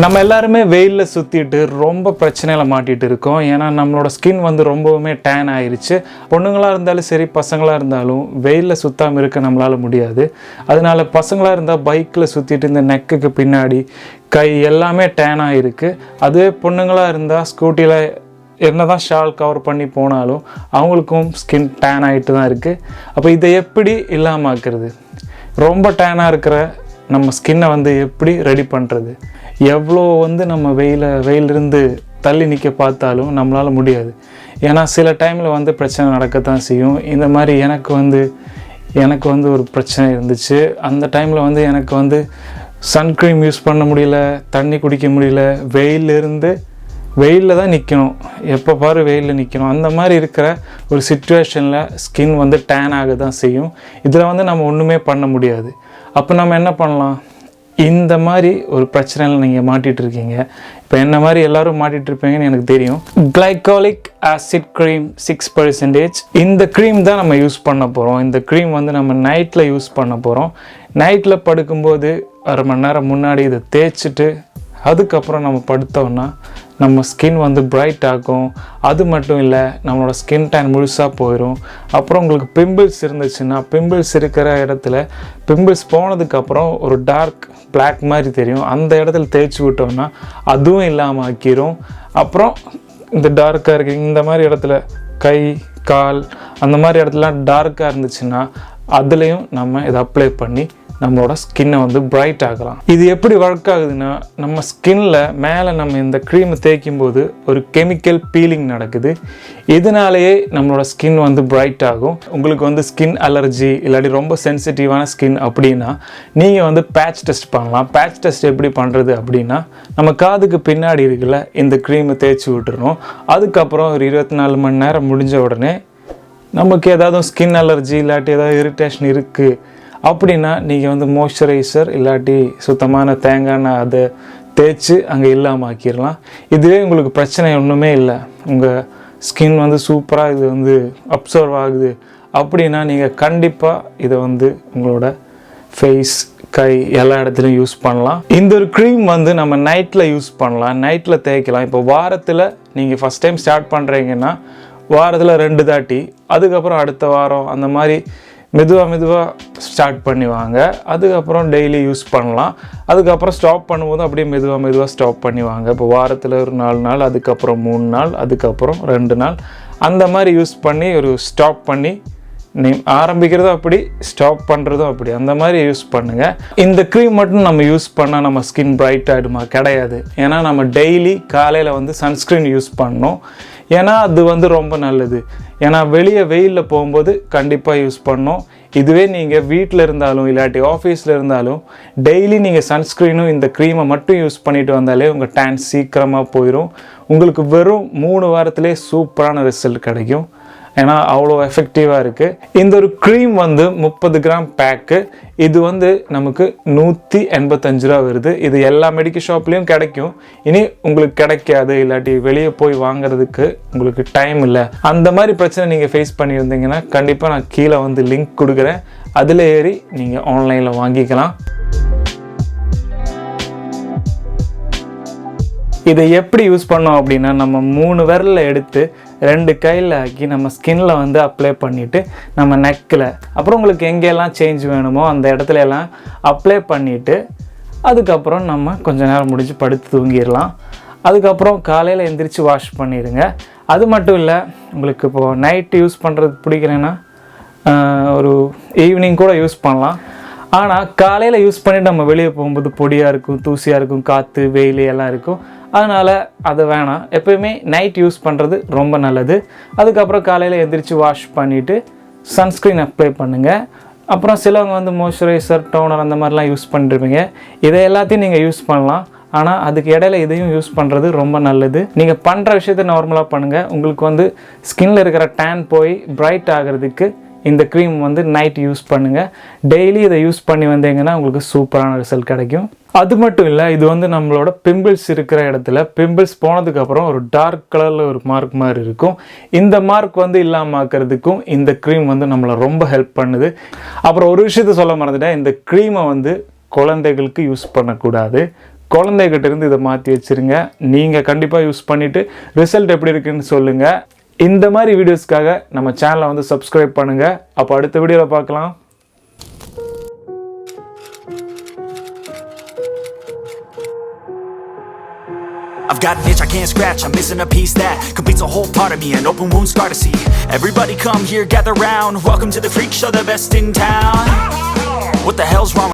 நம்ம எல்லாருமே வெயிலில் சுற்றிட்டு ரொம்ப பிரச்சனையில் மாட்டிகிட்டு இருக்கோம். ஏன்னா நம்மளோட ஸ்கின் வந்து ரொம்பவுமே டேன் ஆயிடுச்சு. பொண்ணுங்களாக இருந்தாலும் சரி, பசங்களாக இருந்தாலும் வெயிலில் சுற்றாமல் இருக்க நம்மளால் முடியாது. அதனால பசங்களாக இருந்தால் பைக்கில் சுற்றிட்டு இந்த நெக்குக்கு பின்னாடி கை எல்லாமே டேன் ஆகிருக்கு. அதுவே பொண்ணுங்களாக இருந்தால் ஸ்கூட்டியில் என்ன தான் ஷால் கவர் பண்ணி போனாலும் அவங்களுக்கும் ஸ்கின் டேன் ஆகிட்டு தான் இருக்குது. அப்போ இதை எப்படி இல்லாமல் ஆக்குறது? ரொம்ப டேனாக இருக்கிற நம்ம ஸ்கின்னை வந்து எப்படி ரெடி பண்ணுறது? எவ்வளோ வந்து நம்ம வெயிலிருந்து தள்ளி நிற்க பார்த்தாலும் நம்மளால் முடியாது. ஏன்னா சில டைமில் வந்து பிரச்சனை நடக்கத்தான் செய்யும். இந்த மாதிரி எனக்கு வந்து ஒரு பிரச்சனை இருந்துச்சு. அந்த டைமில் வந்து எனக்கு வந்து சன்க்ரீம் யூஸ் பண்ண முடியல, தண்ணி குடிக்க முடியல, வெயிலில் தான் நிற்கணும், எப்போ பாரு வெயிலில் நிற்கணும். அந்த மாதிரி இருக்கிற ஒரு சிச்சுவேஷனில் ஸ்கின் வந்து டேன் ஆக தான் செய்யும். இதில் வந்து நம்ம ஒன்றுமே பண்ண முடியாது. அப்போ நம்ம என்ன பண்ணலாம்? இந்த மாதிரி ஒரு பிரச்சனையில் நீங்கள் மாட்டிகிட்டு இருக்கீங்க. இப்போ என்ன மாதிரி எல்லோரும் மாட்டிகிட்டு இருப்பீங்கன்னு எனக்கு தெரியும். glycolic acid cream 6%. இந்த க்ரீம் தான் நம்ம யூஸ் பண்ண போகிறோம். இந்த க்ரீம் வந்து நம்ம நைட்டில் யூஸ் பண்ண போகிறோம். நைட்டில் படுக்கும்போது அரை மணி நேரம் முன்னாடி இதை தேய்ச்சிட்டு அதுக்கப்புறம் நம்ம படுத்தோம்னா நம்ம ஸ்கின் வந்து பிரைட் ஆகும். அது மட்டும் இல்லை, நம்மளோட ஸ்கின் டேன் முழுசாக போயிடும். அப்புறம் உங்களுக்கு பிம்பிள்ஸ் இருந்துச்சுன்னா பிம்பிள்ஸ் இருக்கிற இடத்துல பிம்பிள்ஸ் போனதுக்கப்புறம் ஒரு டார்க் பிளாக் மாதிரி தெரியும். அந்த இடத்துல தேய்ச்சி விட்டோம்னா அதுவும் இல்லாமல் ஆக்கிரும். அப்புறம் இந்த டார்க்காக இருக்குது இந்த மாதிரி இடத்துல கை கால் அந்த மாதிரி இடத்துலலாம் டார்க்காக இருந்துச்சுன்னா அதுலேயும் நம்ம இதை அப்ளை பண்ணி நம்மளோட ஸ்கின்னை வந்து பிரைட் ஆகலாம். இது எப்படி ஒர்க் ஆகுதுன்னா, நம்ம ஸ்கின்ல மேலே நம்ம இந்த க்ரீமை தேய்க்கும் போது ஒரு கெமிக்கல் பீலிங் நடக்குது. இதனாலேயே நம்மளோட ஸ்கின் வந்து பிரைட் ஆகும். உங்களுக்கு வந்து ஸ்கின் அலர்ஜி இல்லாட்டி ரொம்ப சென்சிட்டிவான ஸ்கின் அப்படின்னா நீங்கள் வந்து பேட்ச் டெஸ்ட் பண்ணலாம். பேட்ச் டெஸ்ட் எப்படி பண்ணுறது அப்படின்னா, நம்ம காதுக்கு பின்னாடி இருக்குல்ல இந்த க்ரீமை தேய்ச்சி விட்டுறணும். அதுக்கப்புறம் ஒரு 24 மணி நேரம் முடிஞ்ச உடனே நமக்கு ஏதாவது ஸ்கின் அலர்ஜி இல்லாட்டி ஏதாவது இரிட்டேஷன் இருக்குது அப்படின்னா நீங்கள் வந்து மாய்ஸ்சரைசர் இல்லாட்டி சுத்தமான தேங்காய் எண்ணெய் அதை தேய்ச்சி அங்கே இல்லாமல் ஆக்கிடலாம். இதுவே உங்களுக்கு பிரச்சனை ஒன்றுமே இல்லை, உங்கள் ஸ்கின் வந்து சூப்பராக இது வந்து அப்சர்வ் ஆகுது அப்படின்னா நீங்கள் கண்டிப்பாக இதை வந்து உங்களோட ஃபேஸ் கை எல்லா இடத்துலையும் யூஸ் பண்ணலாம். இந்த ஒரு க்ரீம் வந்து நம்ம நைட்டில் யூஸ் பண்ணலாம், நைட்டில் தேய்க்கலாம். இப்போ வாரத்தில் நீங்கள் ஃபஸ்ட் டைம் ஸ்டார்ட் பண்ணுறீங்கன்னா வாரத்தில் 2 தாட்டி, அதுக்கப்புறம் அடுத்த வாரம் அந்த மாதிரி மெதுவாக ஸ்டார்ட் பண்ணுவாங்க. அதுக்கப்புறம் டெய்லி யூஸ் பண்ணலாம். அதுக்கப்புறம் ஸ்டாப் பண்ணும்போது அப்படியே மெதுவாக ஸ்டாப் பண்ணுவாங்க. இப்போ வாரத்தில் ஒரு 4 நாள், அதுக்கப்புறம் 3 நாள், அதுக்கப்புறம் 2 நாள் அந்த மாதிரி யூஸ் பண்ணி ஒரு ஸ்டாப் பண்ணி நீ ஆரம்பிக்கிறதும் அப்படி ஸ்டாப் பண்ணுறதும் அப்படி அந்த மாதிரி யூஸ் பண்ணுங்கள். இந்த க்ரீம் மட்டும் நம்ம யூஸ் பண்ணால் நம்ம ஸ்கின் பிரைட் ஆகிடுமா? கிடையாது. ஏன்னா நம்ம டெய்லி காலையில் வந்து சன்ஸ்க்ரீன் யூஸ் பண்ணணும். ஏன்னா அது வந்து ரொம்ப நல்லது. ஏன்னா வெளியே வெயிலில் போகும்போது கண்டிப்பாக யூஸ் பண்ணணும். இதுவே நீங்கள் வீட்டில் இருந்தாலும் இல்லாட்டி ஆஃபீஸில் இருந்தாலும் டெய்லி நீங்கள் சன்ஸ்க்ரீனும் இந்த க்ரீமை மட்டும் யூஸ் பண்ணிட்டு வந்தாலே உங்கள் டேன் சீக்கிரமாக போயிடும். உங்களுக்கு வெறும் 3 வாரத்திலே சூப்பரான ரிசல்ட் கிடைக்கும். ஏன்னா அவ்வளோ எஃபெக்டிவாக இருக்குது. இந்த ஒரு க்ரீம் வந்து 30 கிராம் பேக்கு. இது வந்து நமக்கு 185 ரூபா வருது. இது எல்லா மெடிக்கல் ஷாப்லேயும் கிடைக்கும். இனி உங்களுக்கு கிடைக்காது இல்லாட்டி வெளியே போய் வாங்குறதுக்கு உங்களுக்கு டைம் இல்லை, அந்த மாதிரி பிரச்சனை நீங்கள் ஃபேஸ் பண்ணியிருந்தீங்கன்னா கண்டிப்பாக நான் கீழே வந்து லிங்க் கொடுக்குறேன். அதில் ஏறி நீங்கள் ஆன்லைனில் வாங்கிக்கலாம். இதை எப்படி யூஸ் பண்ணோம் அப்படின்னா, நம்ம 3 விரலில் எடுத்து 2 கையில் ஆக்கி நம்ம ஸ்கின்ல வந்து அப்ளை பண்ணிவிட்டு நம்ம நெக்கில் அப்புறம் உங்களுக்கு எங்கெல்லாம் சேஞ்ச் வேணுமோ அந்த இடத்துல எல்லாம் அப்ளை பண்ணிவிட்டு அதுக்கப்புறம் நம்ம கொஞ்சம் நேரம் முடிஞ்சு படுத்து தூங்கிடலாம். அதுக்கப்புறம் காலையில் எந்திரிச்சு வாஷ் பண்ணிடுங்க. அது மட்டும் இல்லை, உங்களுக்கு இப்போது நைட்டு யூஸ் பண்ணுறது பிடிக்கலன்னா ஒரு ஈவினிங் கூட யூஸ் பண்ணலாம். ஆனால் காலையில் யூஸ் பண்ணிவிட்டு நம்ம வெளியே போகும்போது பொடியாக இருக்கும், தூசியாக இருக்கும், காற்று வெயில் எல்லாம் இருக்கும். அதனால் அது வேணாம். எப்போயுமே நைட் யூஸ் பண்ணுறது ரொம்ப நல்லது. அதுக்கப்புறம் காலையில் எந்திரிச்சு வாஷ் பண்ணிவிட்டு சன்ஸ்க்ரீன் அப்ளை பண்ணுங்கள். அப்புறம் சிலவங்க வந்து மாய்ஸ்சரைசர் டோனர் அந்த மாதிரிலாம் யூஸ் பண்ணிருப்பீங்க. இதை எல்லாத்தையும் நீங்கள் யூஸ் பண்ணலாம். ஆனால் அதுக்கு இடையில இதையும் யூஸ் பண்ணுறது ரொம்ப நல்லது. நீங்கள் பண்ணுற விஷயத்தை நார்மலாக பண்ணுங்கள். உங்களுக்கு வந்து ஸ்கின்னில் இருக்கிற டேன் போய் பிரைட் ஆகிறதுக்கு இந்த க்ரீம் வந்து நைட் யூஸ் பண்ணுங்கள். டெய்லி இதை யூஸ் பண்ணி வந்தீங்கன்னா உங்களுக்கு சூப்பரான ரிசல்ட் கிடைக்கும். அது மட்டும் இல்லை, இது வந்து நம்மளோட பிம்பிள்ஸ் இருக்கிற இடத்துல பிம்பிள்ஸ் போனதுக்கப்புறம் ஒரு டார்க் கலரில் ஒரு மார்க் மாதிரி இருக்கும். இந்த மார்க் வந்து இல்லாமல் ஆக்கிறதுக்கும் இந்த க்ரீம் வந்து நம்மளை ரொம்ப ஹெல்ப் பண்ணுது. அப்புறம் ஒரு விஷயத்த சொல்ல மறந்துட்டேன், இந்த க்ரீமை வந்து குழந்தைகளுக்கு யூஸ் பண்ணக்கூடாது. குழந்தைகிட்ட இருந்து இதை மாற்றி வச்சுருங்க. நீங்கள் கண்டிப்பாக யூஸ் பண்ணிவிட்டு ரிசல்ட் எப்படி இருக்குன்னு சொல்லுங்கள். இந்த மாதிரி வீடியோஸ்க்காக நம்ம சேனலை வந்து சப்ஸ்கிரைப் பண்ணுங்கள். அப்போ அடுத்த வீடியோவில் பார்க்கலாம். I've got an itch I can't scratch, I'm missing a piece that completes a whole part of me, an open wound scar to see. Everybody come here, gather round, welcome to the freak show, the best in town. What the hell's wrong?